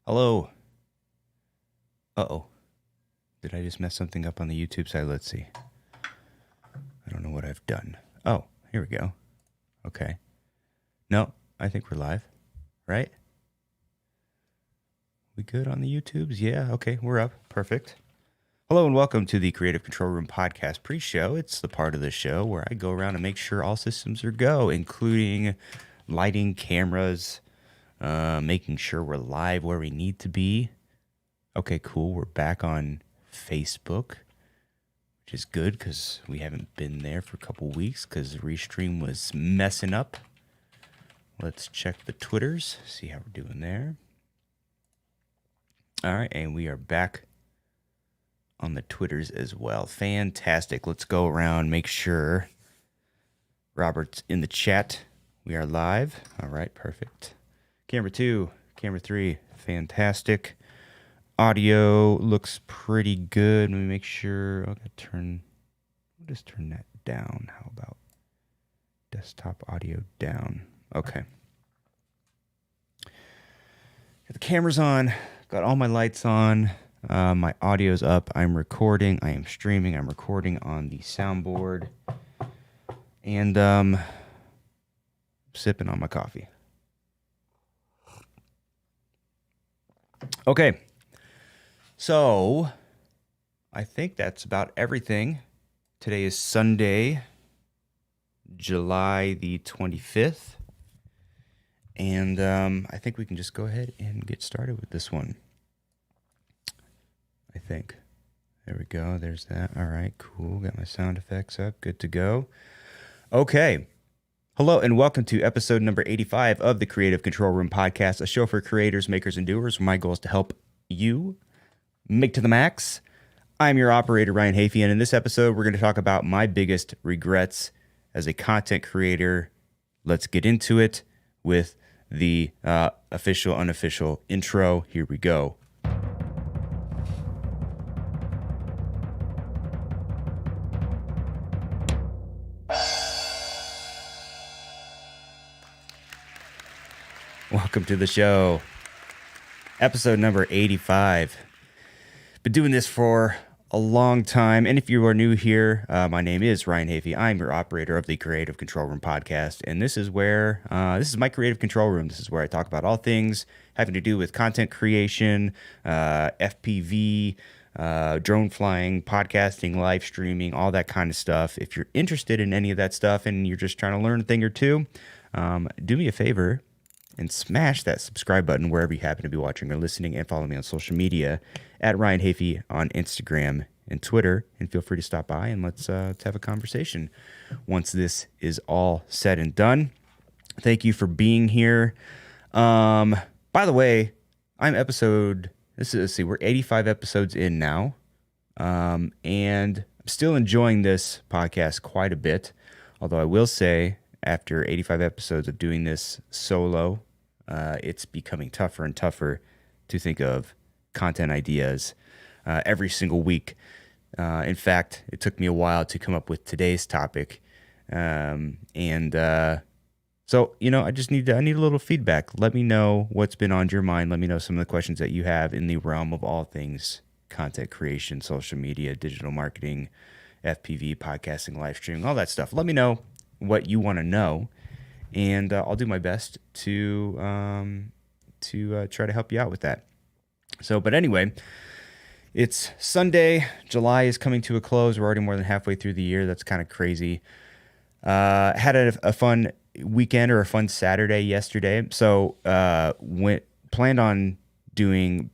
Hello. Uh-oh. Did I just mess something up on the YouTube side? Let's see. I don't know what I've done. Oh, here we go. Okay. No, I think we're live, right? We good on the YouTubes? Yeah, okay, we're up. Perfect. Hello and welcome to the Creative Control Room podcast pre-show. It's the part of the show where I go around and make sure all systems are go, including lighting, cameras, making sure we're live where we need to be. Okay, cool. We're back on Facebook, which is good because we haven't been there for a couple weeks because the Restream was messing up. Let's check the Twitters, see how we're doing there. All right, and we are back on the Twitters as well. Fantastic. Let's go around, make sure Robert's in the chat. We are live. All right, perfect. Camera 2, camera 3, fantastic. Audio looks pretty good. Let me make sure. We'll just turn that down. How about desktop audio down? Okay. Got the cameras on. Got all my lights on. My audio's up. I'm recording. I am streaming. I'm recording on the soundboard. And sipping on my coffee. Okay. So, I think that's about everything. Today is Sunday, July the 25th. And I think we can just go ahead and get started with this one. I think. There we go. There's that. All right, cool. Got my sound effects up. Good to go. Okay. Hello and welcome to episode number 85 of the Creative Control Room podcast, a show for creators, makers, and doers. My goal is to help you make to the max. I'm your operator, Ryan Hafey, and in this episode, we're going to talk about my biggest regrets as a content creator. Let's get into it with the official, unofficial intro. Here we go. Welcome to the show. Episode number 85. Been doing this for a long time, and if you are new here, my name is Ryan Hafey. I'm your operator of the Creative Control Room podcast, and this is where this is my Creative Control Room. This is where I talk about all things having to do with content creation, FPV, drone flying, podcasting, live streaming, all that kind of stuff. If you're interested in any of that stuff and you're just trying to learn a thing or two, do me a favor and smash that subscribe button wherever you happen to be watching or listening, and follow me on social media at Ryan Hafey on Instagram and Twitter. And feel free to stop by and let's have a conversation once this is all said and done. Thank you for being here. By the way, we're 85 episodes in now. And I'm still enjoying this podcast quite a bit. Although I will say, after 85 episodes of doing this solo, it's becoming tougher and tougher to think of content ideas every single week. In fact, it took me a while to come up with today's topic. So, I need a little feedback. Let me know what's been on your mind. Let me know some of the questions that you have in the realm of all things content creation, social media, digital marketing, FPV, podcasting, live streaming, all that stuff. Let me know what you want to know, and I'll do my best to try to help you out with that. So, but anyway, it's Sunday. July is coming to a close. We're already more than halfway through the year. That's kind of crazy. Had a fun weekend, or a fun Saturday yesterday. So planned on doing.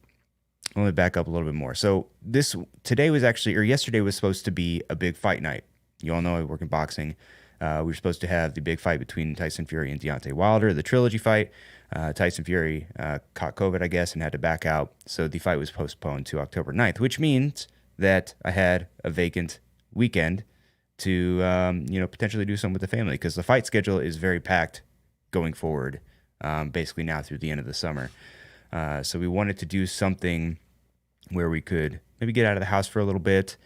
Let me back up a little bit more. So yesterday was supposed to be a big fight night. You all know I work in boxing. We were supposed to have the big fight between Tyson Fury and Deontay Wilder, the trilogy fight. Tyson Fury caught COVID, I guess, and had to back out. So the fight was postponed to October 9th, which means that I had a vacant weekend to, potentially do something with the family, because the fight schedule is very packed going forward, basically now through the end of the summer. So we wanted to do something where we could maybe get out of the house for a little bit,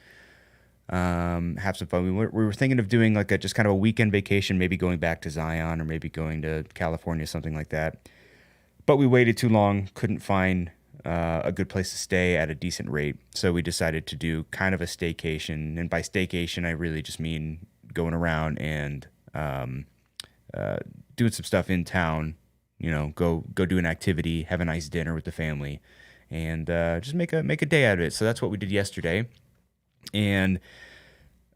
have some fun. We were thinking of doing like just kind of a weekend vacation, maybe going back to Zion or maybe going to California, something like that. But we waited too long, couldn't find a good place to stay at a decent rate. So we decided to do kind of a staycation. And by staycation, I really just mean going around and doing some stuff in town. Go do an activity, have a nice dinner with the family, and just make a day out of it. So that's what we did yesterday. And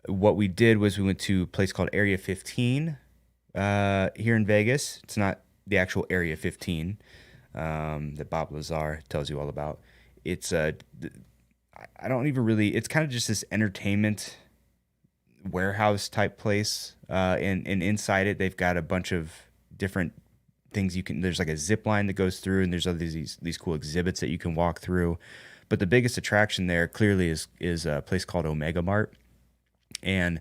what we did was we went to a place called Area 15 here in Vegas. It's not the actual Area 15 that Bob Lazar tells you all about. It's I don't even really. It's kind of just this entertainment warehouse type place, and inside it they've got a bunch of different things you can. There's like a zip line that goes through, and there's other these cool exhibits that you can walk through. But the biggest attraction there clearly is a place called Omega Mart, and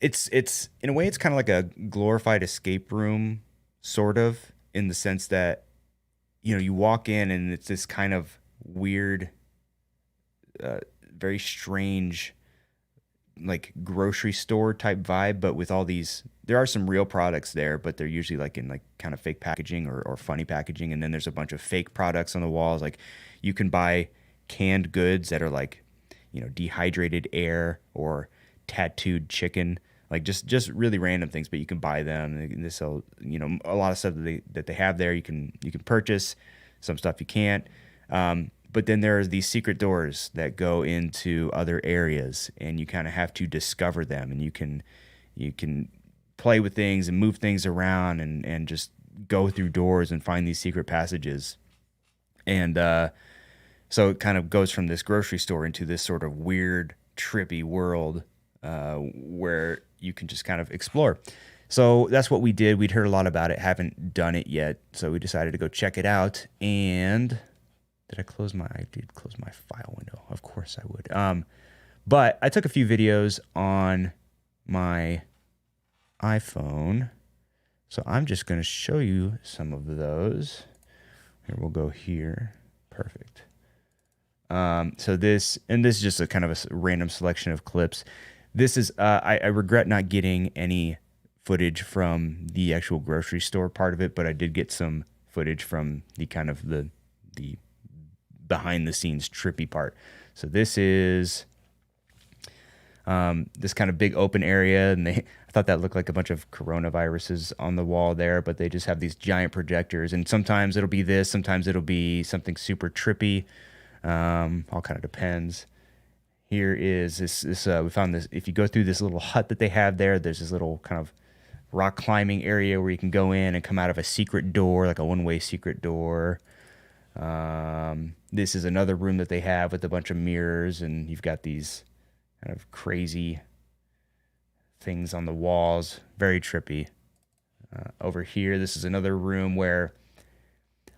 it's in a way it's kind of like a glorified escape room, sort of, in the sense that you walk in and it's this kind of weird, very strange, like grocery store type vibe, but with all these, there are some real products there, but they're usually like in like kind of fake packaging or funny packaging. And then there's a bunch of fake products on the walls. Like you can buy canned goods that are like, dehydrated air or tattooed chicken, like just really random things, but you can buy them. They sell, a lot of stuff that they have there. You can purchase some stuff you can't. But then there are these secret doors that go into other areas, and you kind of have to discover them. And you can play with things and move things around and just go through doors and find these secret passages. And so it kind of goes from this grocery store into this sort of weird, trippy world where you can just kind of explore. So that's what we did. We'd heard a lot about it, haven't done it yet. So we decided to go check it out. And I did close my file window. Of course I would. But I took a few videos on my iPhone. So I'm just going to show you some of those. Here, we'll go here. Perfect. So this is just a kind of a random selection of clips. This is, I regret not getting any footage from the actual grocery store part of it, but I did get some footage from the kind of the behind the scenes trippy part. So this is this kind of big open area, and I thought that looked like a bunch of coronaviruses on the wall there, but they just have these giant projectors, and sometimes it'll be this, sometimes it'll be something super trippy. All kind of depends. Here is this we found this. If you go through this little hut that they have there, there's this little kind of rock climbing area where you can go in and come out of a secret door, like a one-way secret door. This is another room that they have with a bunch of mirrors, and you've got these kind of crazy things on the walls, very trippy. Over here, this is another room where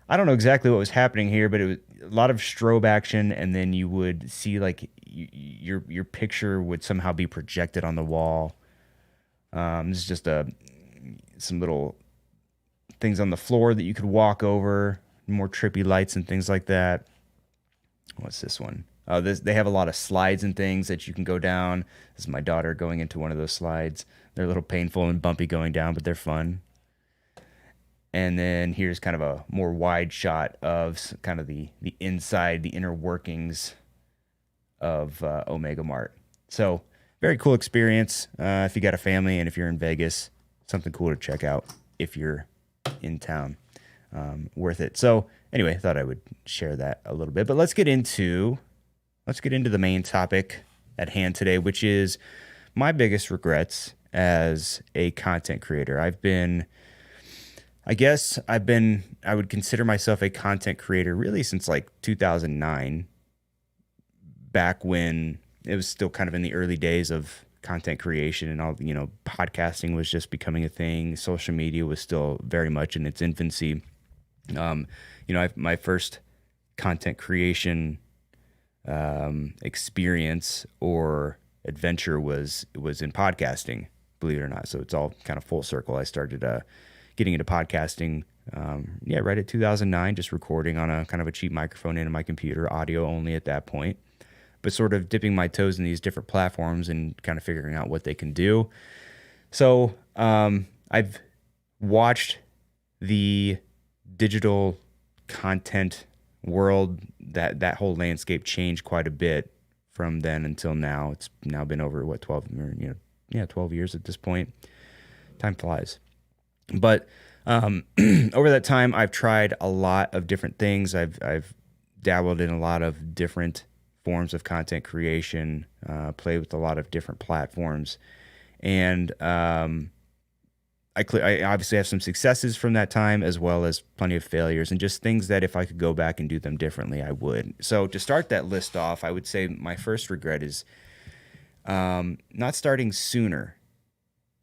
I don't know exactly what was happening here, but it was a lot of strobe action, and then you would see like your picture would somehow be projected on the wall. This is just some little things on the floor that you could walk over, more trippy lights and things like that. What's this one? They have a lot of slides and things that you can go down. This is my daughter going into one of those slides. They're a little painful and bumpy going down, but they're fun. And then here's kind of a more wide shot of kind of the inside, the inner workings of Omega Mart. So very cool experience if you got a family and if you're in Vegas, something cool to check out if you're in town. Worth it. So anyway, I thought I would share that a little bit. But let's get into the main topic at hand today, which is my biggest regrets as a content creator. I would consider myself a content creator really since like 2009, back when it was still kind of in the early days of content creation and all, podcasting was just becoming a thing. Social media was still very much in its infancy. My first content creation experience or adventure was in podcasting, believe it or not. So it's all kind of full circle. I started getting into podcasting, right at 2009, just recording on a kind of a cheap microphone into my computer, audio only at that point, but sort of dipping my toes in these different platforms and kind of figuring out what they can do. So I've watched the digital content world, that whole landscape changed quite a bit from then until now. It's now been over 12 or, 12 years at this point. Time flies. But over that time, I've tried a lot of different things. I've dabbled in a lot of different forms of content creation, played with a lot of different platforms, and I obviously have some successes from that time, as well as plenty of failures, and just things that if I could go back and do them differently, I would. So to start that list off, I would say my first regret is not starting sooner.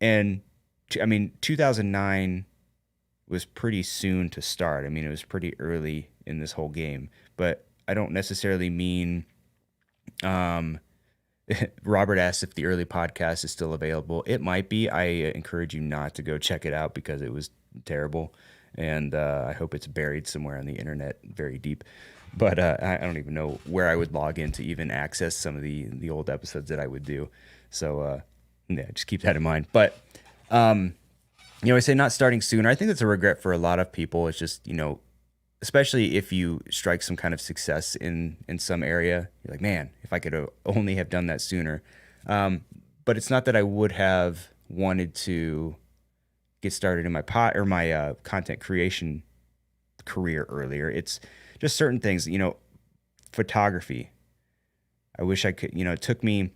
And 2009 was pretty soon to start. I mean, it was pretty early in this whole game, but I don't necessarily mean. Robert asked if the early podcast is still available. It might be. I encourage you not to go check it out because it was terrible, and I hope it's buried somewhere on the internet very deep. But I don't even know where I would log in to even access some of the old episodes that I would do. So yeah, just keep that in mind. But I say not starting sooner. I think that's a regret for a lot of people. It's just, especially if you strike some kind of success in some area, you're like, man, if I could only have done that sooner. But it's not that I would have wanted to get started in my content creation career earlier. It's just certain things, photography. I wish I could, it took me,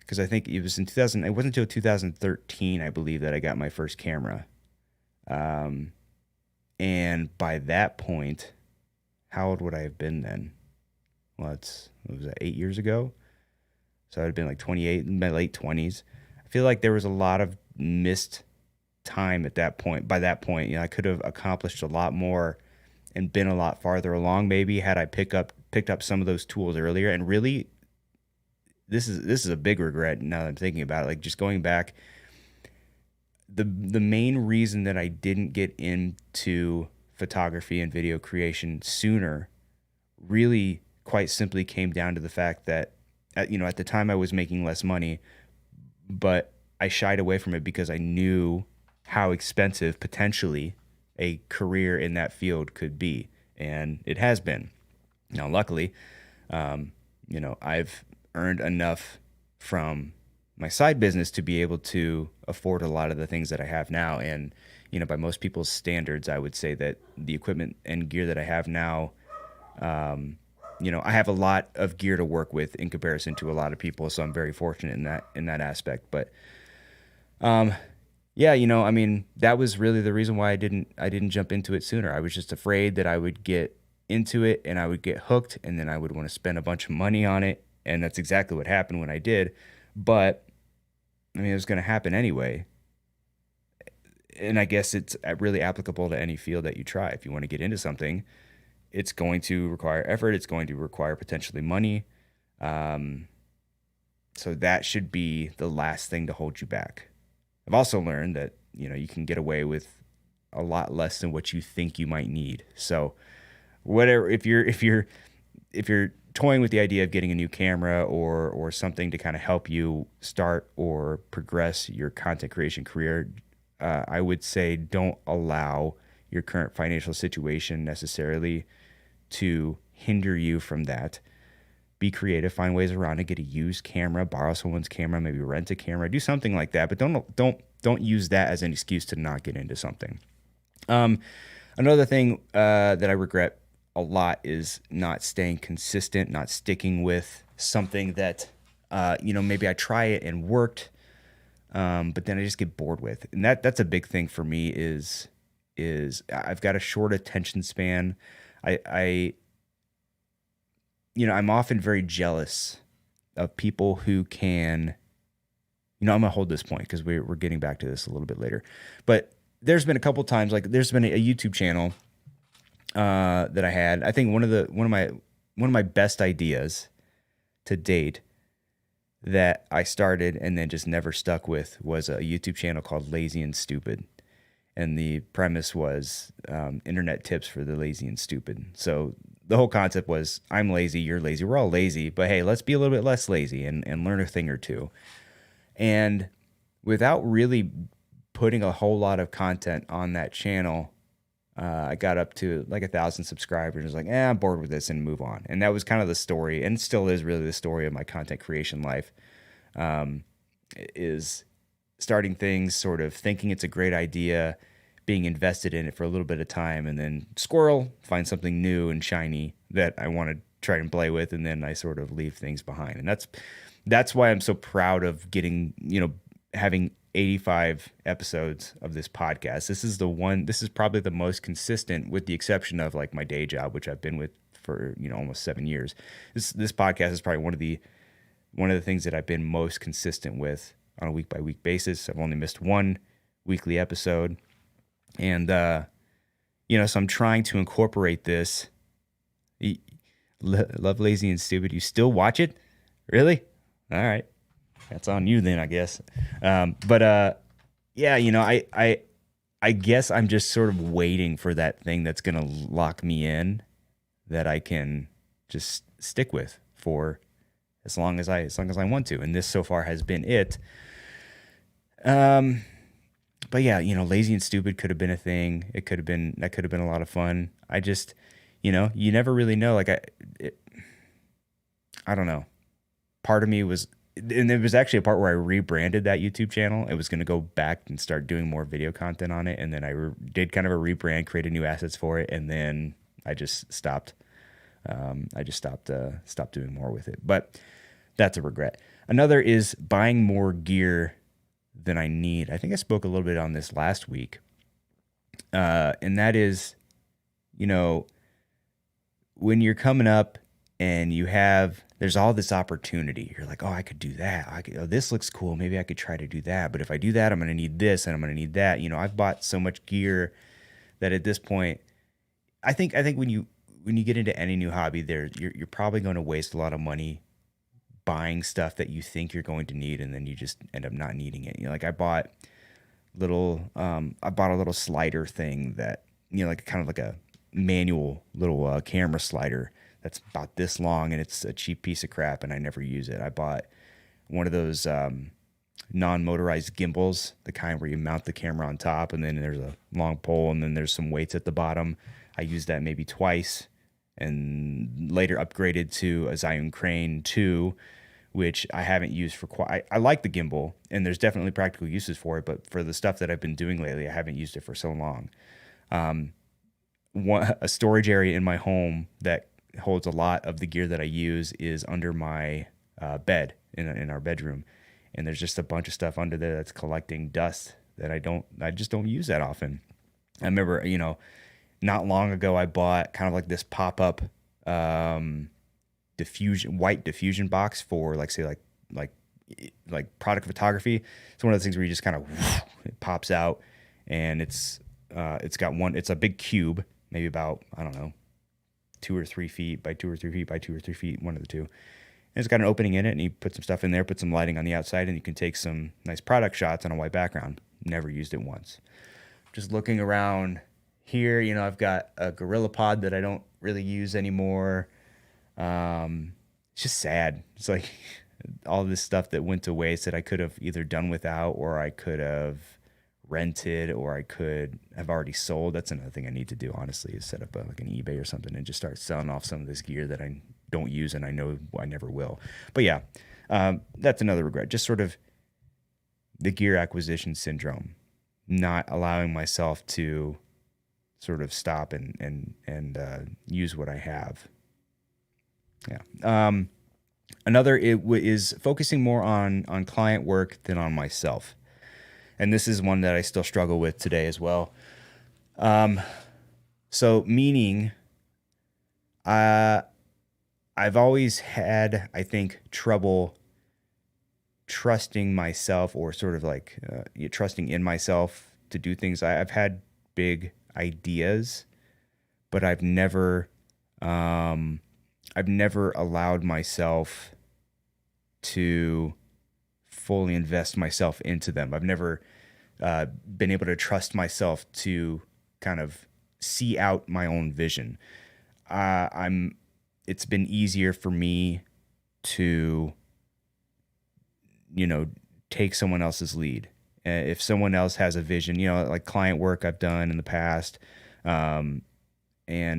because I think it was in 2000, it wasn't until 2013, I believe, that I got my first camera. And by that point, how old would I have been then? Well, what was that, 8 years ago? So I'd have been like 28, in my late 20s. I feel like there was a lot of missed time at that point. By that point, I could have accomplished a lot more and been a lot farther along, maybe, had I picked up some of those tools earlier. And really, this is a big regret now that I'm thinking about it. Like, just going back, the main reason that I didn't get into photography and video creation sooner really quite simply came down to the fact that at the time I was making less money, but I shied away from it because I knew how expensive potentially a career in that field could be, and it has been. Now, luckily, I've earned enough from my side business to be able to afford a lot of the things that I have now. And, by most people's standards, I would say that the equipment and gear that I have now, I have a lot of gear to work with in comparison to a lot of people. So I'm very fortunate in that aspect. But, that was really the reason why I didn't jump into it sooner. I was just afraid that I would get into it and I would get hooked, and then I would want to spend a bunch of money on it. And that's exactly what happened when I did. But it was going to happen anyway. And I guess it's really applicable to any field that you try. If you want to get into something, it's going to require effort. It's going to require potentially money. So that should be the last thing to hold you back. I've also learned that, you can get away with a lot less than what you think you might need. So whatever, if you're toying with the idea of getting a new camera or something to kind of help you start or progress your content creation career, I would say don't allow your current financial situation necessarily to hinder you from that. Be creative, find ways around it, get a used camera, borrow someone's camera, maybe rent a camera, do something like that, but don't use that as an excuse to not get into something. Another thing that I regret a lot is not staying consistent, not sticking with something that, maybe I try it and worked, but then I just get bored with. And that's a big thing for me is I've got a short attention span. I'm often very jealous of people who can, I'm going to hold this point because we're getting back to this a little bit later, but there's been a couple times, like there's been a YouTube channel that I had. I think one of my best ideas to date that I started and then just never stuck with was a YouTube channel called Lazy and Stupid. And the premise was internet tips for the lazy and stupid. So the whole concept was, I'm lazy, you're lazy, we're all lazy, but hey, let's be a little bit less lazy and learn a thing or two. And without really putting a whole lot of content on that channel, I got up to like 1,000 subscribers and was like, I'm bored with this and move on. And that was kind of the story, and still is really the story of my content creation life. Is starting things, sort of thinking it's a great idea, being invested in it for a little bit of time, and then squirrel, find something new and shiny that I want to try and play with, and then I sort of leave things behind. And that's why I'm so proud of getting, having 85 episodes of this podcast. This is probably the most consistent, with the exception of like my day job, which I've been with for, almost 7 years. This podcast is probably one of the things that I've been most consistent with on a week by week basis. I've only missed one weekly episode. And, so I'm trying to incorporate this. Love, Lazy, and Stupid. You still watch it? Really? All right. That's on you then, I guess. Yeah, I guess I'm just sort of waiting for that thing that's going to lock me in, that I can just stick with for as long as I want to. And this so far has been it. But yeah, Lazy and Stupid could have been a thing. That could have been a lot of fun. I just, you never really know. Like I don't know. Part of me was, and there was actually a part where I rebranded that YouTube channel. It was going to go back and start doing more video content on it. And then I did kind of a rebrand, created new assets for it. And then I just stopped. Stopped doing more with it. But that's a regret. Another is buying more gear than I need. I think I spoke a little bit on this last week. And that is, when you're coming up and there's all this opportunity. You're like, I could do that. This looks cool. Maybe I could try to do that. But if I do that, I'm going to need this and I'm going to need that. I've bought so much gear that at this point, I think when you get into any new hobby, you're probably going to waste a lot of money buying stuff that you think you're going to need, and then you just end up not needing it. Like I bought a little slider thing that, like kind of like a manual little camera slider that's about this long, and it's a cheap piece of crap, and I never use it. I bought one of those non-motorized gimbals, the kind where you mount the camera on top, and then there's a long pole, and then there's some weights at the bottom. I used that maybe twice, and later upgraded to a Zhiyun Crane 2, which I haven't used for quite. I like the gimbal, and there's definitely practical uses for it, but for the stuff that I've been doing lately, I haven't used it for so long. A storage area in my home that holds a lot of the gear that I use is under my bed in our bedroom, and there's just a bunch of stuff under there that's collecting dust that I just don't use that often. I remember, not long ago I bought kind of like this pop-up white diffusion box for like product photography. It's one of those things where you just kind of it pops out, and it's a big cube, maybe about, I don't know, 2 or 3 feet by 2 or 3 feet by 2 or 3 feet, one of the two. And it's got an opening in it, and you put some stuff in there, put some lighting on the outside, and you can take some nice product shots on a white background. Never used it once. Just looking around here, I've got a GorillaPod that I don't really use anymore. It's just sad. It's like all this stuff that went to waste that I could have either done without, or I could have rented, or I could have already sold. That's another thing I need to do, honestly, is set up like an eBay or something and just start selling off some of this gear that I don't use and I know I never will. But yeah, that's another regret. Just sort of the gear acquisition syndrome, not allowing myself to sort of stop and use what I have. Yeah. Another is focusing more on client work than on myself. And this is one that I still struggle with today as well. So meaning, I've always had, I think, trouble trusting myself, or sort of like trusting in myself to do things. I've had big ideas, but I've never allowed myself to fully invest myself into them. I've never been able to trust myself to kind of see out my own vision. It's been easier for me to, take someone else's lead. If someone else has a vision, like client work I've done in the past, And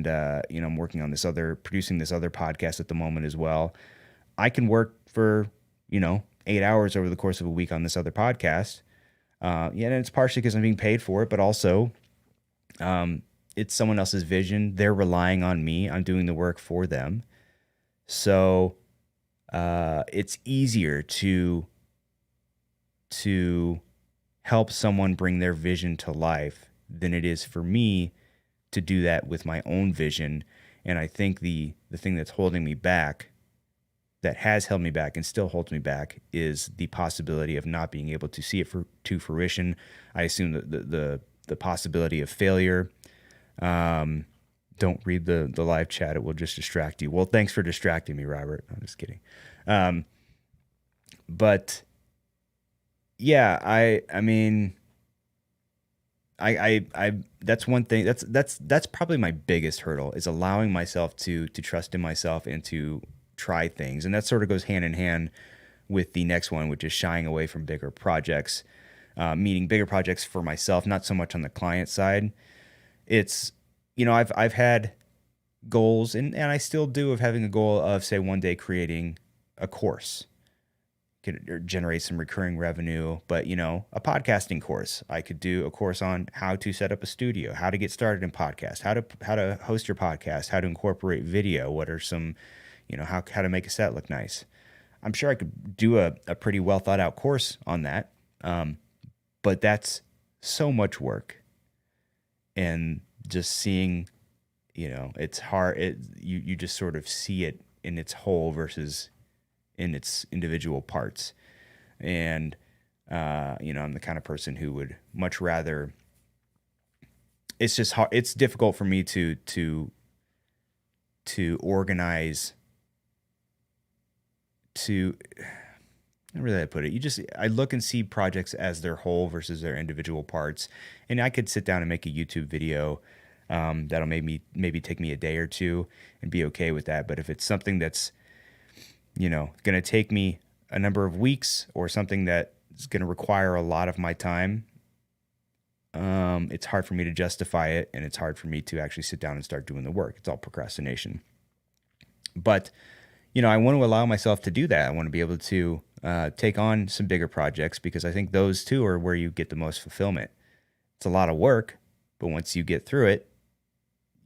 I'm working on producing this other podcast at the moment as well. I can work for 8 hours over the course of a week on this other podcast. And it's partially because I'm being paid for it, but also it's someone else's vision. They're relying on me. I'm doing the work for them. So it's easier to help someone bring their vision to life than it is for me to do that with my own vision. And I think the thing that's holding me back, that has held me back and still holds me back, is the possibility of not being able to see it to fruition. I assume that the possibility of failure. Don't read the live chat. It will just distract you. Well, thanks for distracting me, Robert. I'm just kidding. But yeah, I mean, I that's one thing. That's probably my biggest hurdle, is allowing myself to trust in myself and to try things. And that sort of goes hand in hand with the next one, which is shying away from bigger projects, meaning bigger projects for myself, not so much on the client side. It's, I've had goals, and I still do, of having a goal of, say, one day creating a course, generate some recurring revenue. But, a podcasting course, I could do a course on how to set up a studio, how to get started in podcast, how to host your podcast, how to incorporate video, what are some, how to make a set look nice. I'm sure I could do a pretty well thought out course on that. But that's so much work. And just seeing, it's hard. You just sort of see it in its whole versus in its individual parts. And, I'm the kind of person who would much rather, it's just hard. It's difficult for me to organize, how really I put it? I look and see projects as their whole versus their individual parts. And I could sit down and make a YouTube video that'll maybe take me a day or two and be okay with that. But if it's something that's, going to take me a number of weeks, or something that is going to require a lot of my time, it's hard for me to justify it, and it's hard for me to actually sit down and start doing the work. It's all procrastination. But, I want to allow myself to do that. I want to be able to take on some bigger projects, because I think those two are where you get the most fulfillment. It's a lot of work, but once you get through it,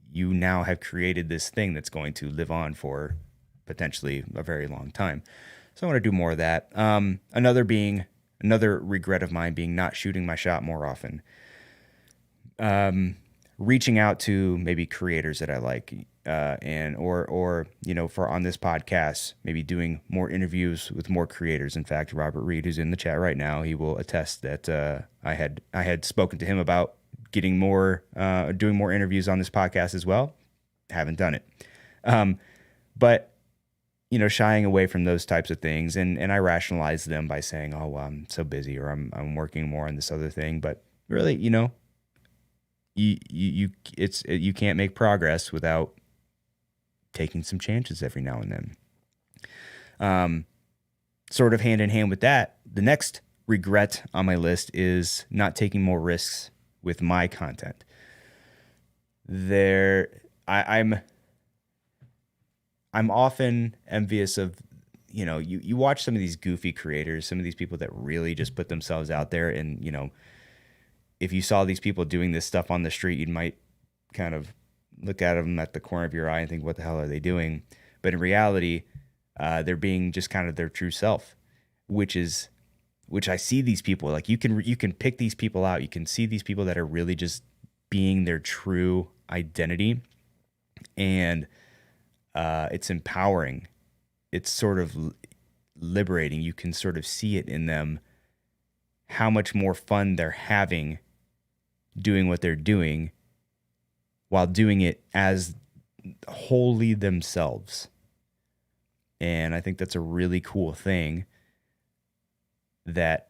you now have created this thing that's going to live on for potentially a very long time. So I want to do more of that. Another regret of mine being not shooting my shot more often. Reaching out to maybe creators that I like, or for on this podcast, maybe doing more interviews with more creators. In fact, Robert Reed, who's in the chat right now, he will attest that I had spoken to him about doing more interviews on this podcast as well. Haven't done it, but shying away from those types of things, and I rationalize them by saying, "Oh, well, I'm so busy," or I'm working more on this other thing. But really, you can't make progress without taking some chances every now and then. Sort of hand in hand with that, the next regret on my list is not taking more risks with my content. I'm often envious of, you watch some of these goofy creators, some of these people that really just put themselves out there, and if you saw these people doing this stuff on the street, you might kind of look at them at the corner of your eye and think, what the hell are they doing? But in reality, they're being just kind of their true self, which I see these people, like you can pick these people out. You can see these people that are really just being their true identity. And it's empowering. It's sort of liberating. You can sort of see it in them, how much more fun they're having doing what they're doing, while doing it as wholly themselves. And I think that's a really cool thing that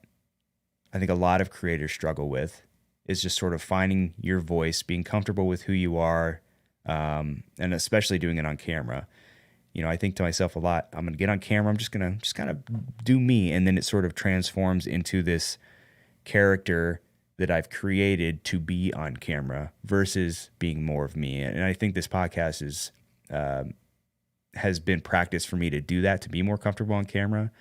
I think a lot of creators struggle with, is just sort of finding your voice, being comfortable with who you are, and especially doing it on camera. I think to myself a lot, I'm going to get on camera, I'm just going to kind of do me. And then it sort of transforms into this character that I've created to be on camera versus being more of me. And I think this podcast has been practice for me to do that, to be more comfortable on camera.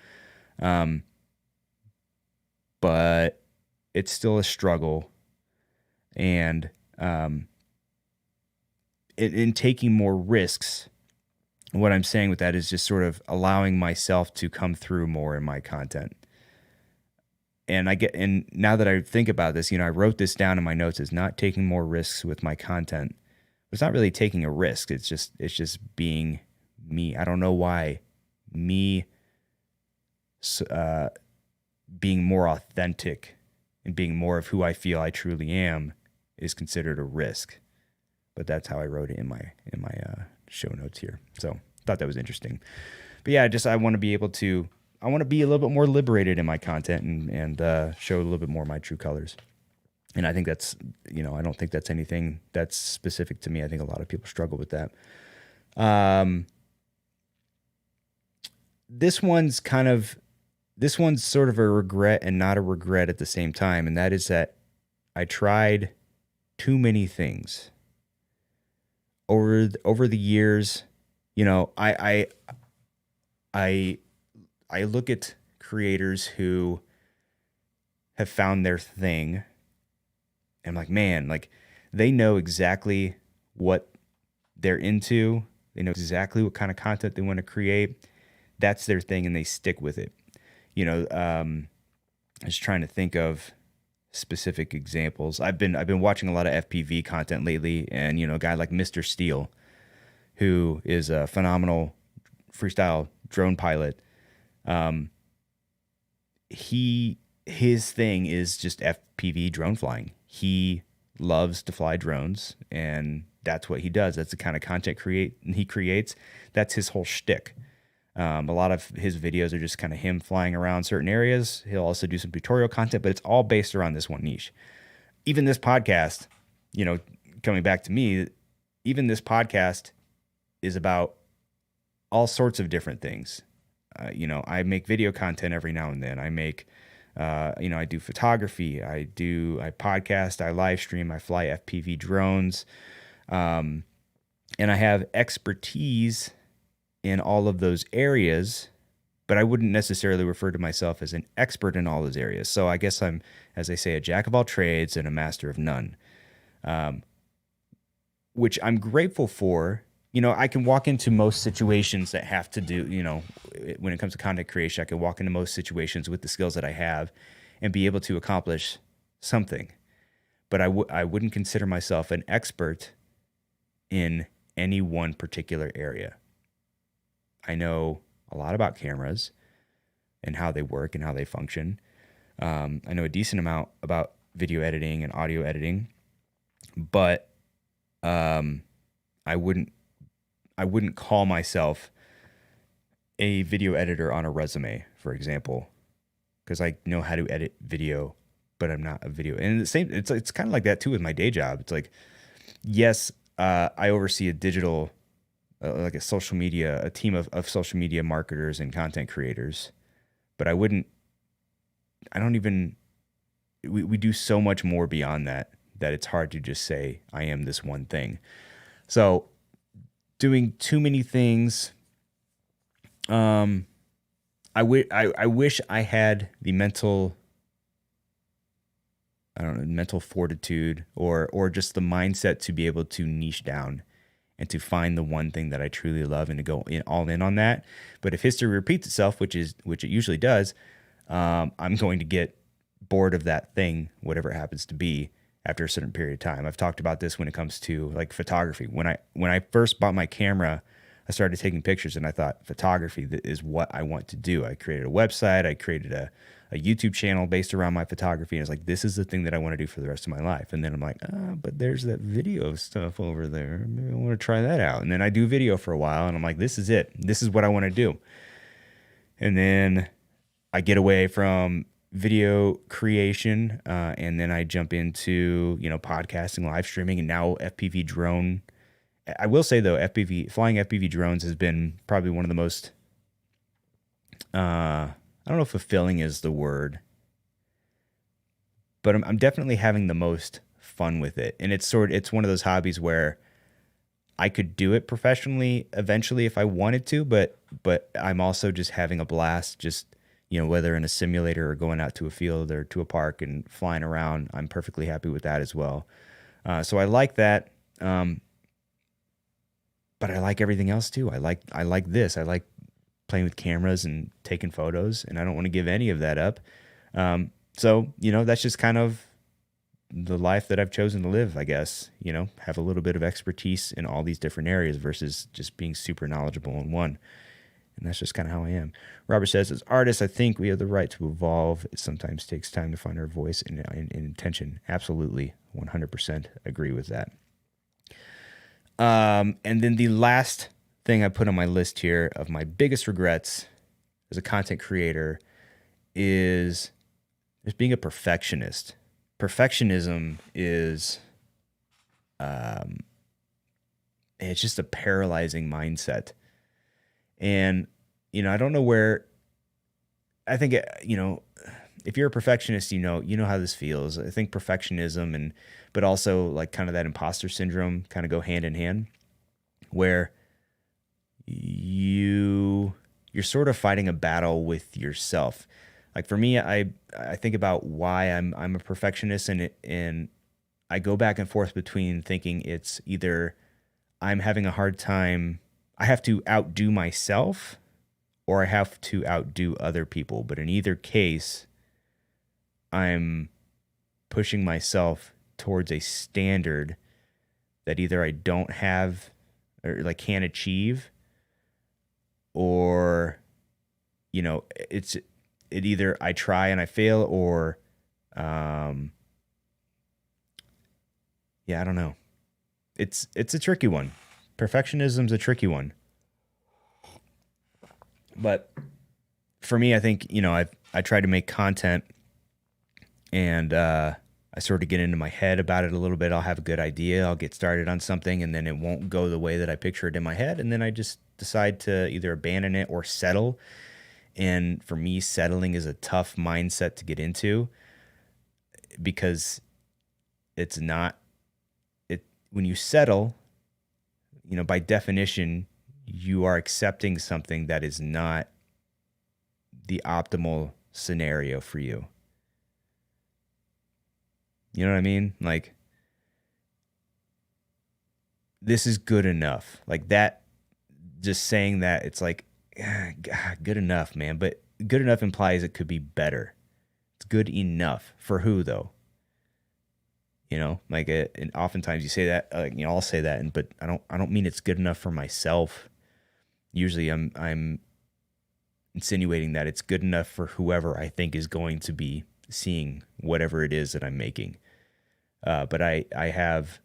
But it's still a struggle. And in taking more risks, what I'm saying with that is just sort of allowing myself to come through more in my content. And now that I think about this, I wrote this down in my notes as not taking more risks with my content. It's not really taking a risk. It's just being me. I don't know why me being more authentic and being more of who I feel I truly am is considered a risk. But that's how I wrote it in my show notes here. So I thought that was interesting. But yeah, I want to be able to, I want to be a little bit more liberated in my content and show a little bit more of my true colors. And I think that's, I don't think that's anything that's specific to me. I think a lot of people struggle with that. This one's sort of a regret and not a regret at the same time. And that is that I tried too many things over the years. I look at creators who have found their thing. And I'm like, man, like they know exactly what they're into. They know exactly what kind of content they want to create. That's their thing, and they stick with it. I was trying to think of specific examples. I've been watching a lot of FPV content lately, and a guy like Mr. Steele, who is a phenomenal freestyle drone pilot. His thing is just FPV drone flying. He loves to fly drones, and that's what he does. That's the kind of content he creates. That's his whole shtick. A lot of his videos are just kind of him flying around certain areas. He'll also do some tutorial content, but it's all based around this one niche. Even this podcast, coming back to me, even this podcast is about all sorts of different things. I make video content every now and then. I make, I do photography. I podcast. I live stream. I fly FPV drones. And I have expertise in all of those areas, but I wouldn't necessarily refer to myself as an expert in all those areas. So I guess I'm, as they say, a jack of all trades and a master of none, which I'm grateful for. I can walk into most situations that have to do, when it comes to content creation, I can walk into most situations with the skills that I have and be able to accomplish something. But I wouldn't consider myself an expert in any one particular area. I know a lot about cameras and how they work and how they function. I know a decent amount about video editing and audio editing, but I wouldn't call myself a video editor on a resume, for example, because I know how to edit video, but I'm not a video. And the same, it's kind of like that too with my day job. It's like, yes, I oversee a digital, like a social media, a team of social media marketers and content creators, but we do so much more beyond that it's hard to just say I am this one thing. So doing too many things, I wish I had the mental fortitude or just the mindset to be able to niche down and to find the one thing that I truly love and to go all in on that. But if history repeats itself, which it usually does, I'm going to get bored of that thing, whatever it happens to be, after a certain period of time. I've talked about this when it comes to like photography. When I first bought my camera, I started taking pictures and I thought photography is what I want to do. I created a website. I created a YouTube channel based around my photography. And I was like, this is the thing that I want to do for the rest of my life. And then I'm like, but there's that video stuff over there. Maybe I want to try that out. And then I do video for a while and I'm like, this is it. This is what I want to do. And then I get away from video creation and then I jump into, podcasting, live streaming, and now FPV drone. I will say though, flying FPV drones has been probably one of the most, I don't know if fulfilling is the word, but I'm definitely having the most fun with it. And it's one of those hobbies where I could do it professionally eventually if I wanted to, but I'm also just having a blast, just, whether in a simulator or going out to a field or to a park and flying around. I'm perfectly happy with that as well. So I like that. But I like everything else too. I like this. I like playing with cameras and taking photos, and I don't want to give any of that up. So that's just kind of the life that I've chosen to live, I guess. Have a little bit of expertise in all these different areas versus just being super knowledgeable in one. And that's just kind of how I am. Robert says, as artists, I think we have the right to evolve. It sometimes takes time to find our voice and intention. Absolutely, 100% agree with that. And then the last thing I put on my list here of my biggest regrets as a content creator is just being a perfectionist. Perfectionism is, it's just a paralyzing mindset. And, I don't know where, I think, if you're a perfectionist, you know how this feels. I think perfectionism but also like kind of that imposter syndrome kind of go hand in hand, where you're sort of fighting a battle with yourself. Like for me, I think about why I'm a perfectionist, and I go back and forth between thinking it's either I'm having a hard time, I have to outdo myself, or I have to outdo other people. But in either case, I'm pushing myself towards a standard that either I don't have or like can't achieve, or it either I try and I fail, or I don't know. It's a tricky one. Perfectionism's a tricky one. But for me, I think, I try to make content, and I sort of get into my head about it a little bit. I'll have a good idea. I'll get started on something, and then it won't go the way that I picture it in my head. And then I just decide to either abandon it or settle. And for me, settling is a tough mindset to get into, because it's not, when you settle, by definition, you are accepting something that is not the optimal scenario for you. You know what I mean? Like, this is good enough. Like that, just saying that, it's like, good enough, man. But good enough implies it could be better. It's good enough for who, though? And oftentimes you say that, I'll say that, but I don't mean it's good enough for myself. Usually I'm insinuating that it's good enough for whoever I think is going to be seeing whatever it is that I'm making. But I have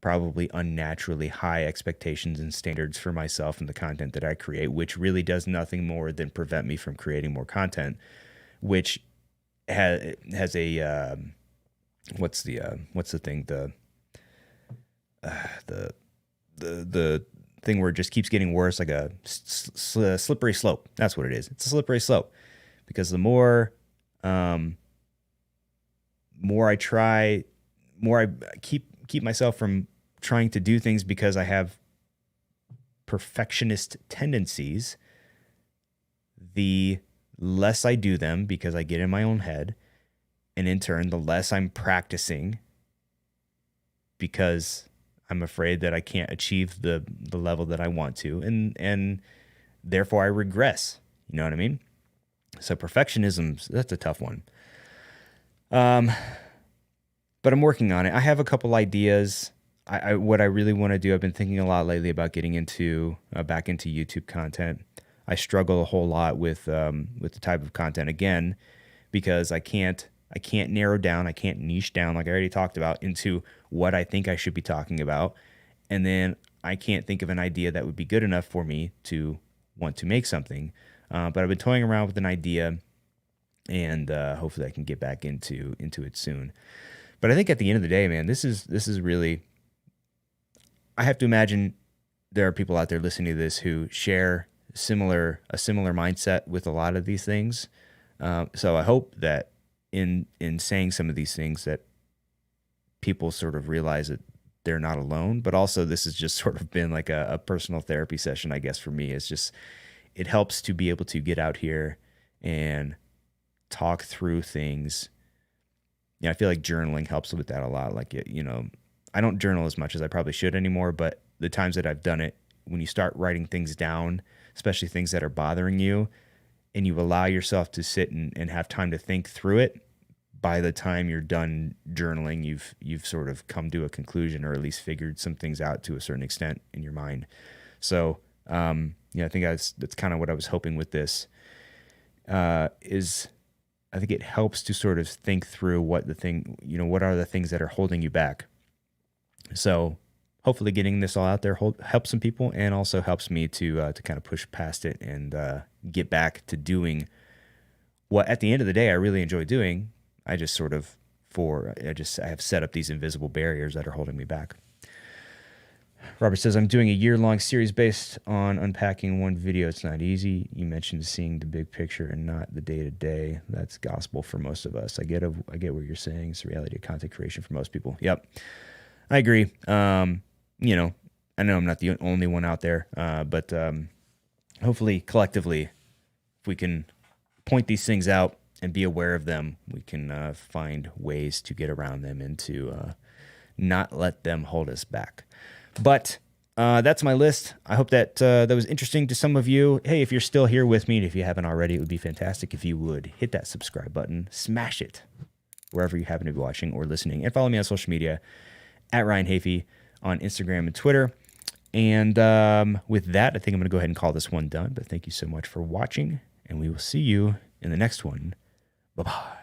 probably unnaturally high expectations and standards for myself and the content that I create, which really does nothing more than prevent me from creating more content, which has a what's the thing, the thing where it just keeps getting worse, like a slippery slope. That's what it is. It's a slippery slope, because the more I try, more I keep myself from trying to do things because I have perfectionist tendencies, the less I do them because I get in my own head. And in turn, the less I'm practicing because I'm afraid that I can't achieve the level that I want to. And therefore I regress. You know what I mean? So perfectionism, that's a tough one. But I'm working on it. I have a couple ideas. What I really want to do, I've been thinking a lot lately about getting into back into YouTube content. I struggle a whole lot with the type of content, again, because I can't narrow down, I can't niche down, like I already talked about, into what I think I should be talking about. And then I can't think of an idea that would be good enough for me to want to make something. But I've been toying around with an idea, and hopefully I can get back into it soon. But I think at the end of the day, man, this is really, I have to imagine there are people out there listening to this who share a similar mindset with a lot of these things. So I hope that in saying some of these things that people sort of realize that they're not alone. But also, this has just sort of been like a personal therapy session, I guess, for me. It's just, it helps to be able to get out here and talk through things. Yeah, I feel like journaling helps with that a lot. Like, I don't journal as much as I probably should anymore, but the times that I've done it, when you start writing things down, especially things that are bothering you, and you allow yourself to sit and have time to think through it, by the time you're done journaling, you've sort of come to a conclusion, or at least figured some things out to a certain extent in your mind. So, I think that's kind of what I was hoping with this. Is I think it helps to sort of think through what are the things that are holding you back. So hopefully getting this all out there helps some people, and also helps me to kind of push past it and get back to doing what at the end of the day I really enjoy doing. I just sort of I have set up these invisible barriers that are holding me back. Robert says, I'm doing a year-long series based on unpacking one video. It's not easy. You mentioned seeing the big picture and not the day-to-day. That's gospel for most of us. I get what you're saying. It's the reality of content creation for most people. Yep. I agree. I know I'm not the only one out there, but hopefully collectively, if we can point these things out and be aware of them, we can find ways to get around them and to not let them hold us back. But that's my list. I hope that that was interesting to some of you. Hey, if you're still here with me, and if you haven't already, it would be fantastic if you would hit that subscribe button, smash it wherever you happen to be watching or listening, and follow me on social media at Ryan Hafey on Instagram and Twitter. And with that, I think I'm going to go ahead and call this one done. But thank you so much for watching, and we will see you in the next one. Bye-bye.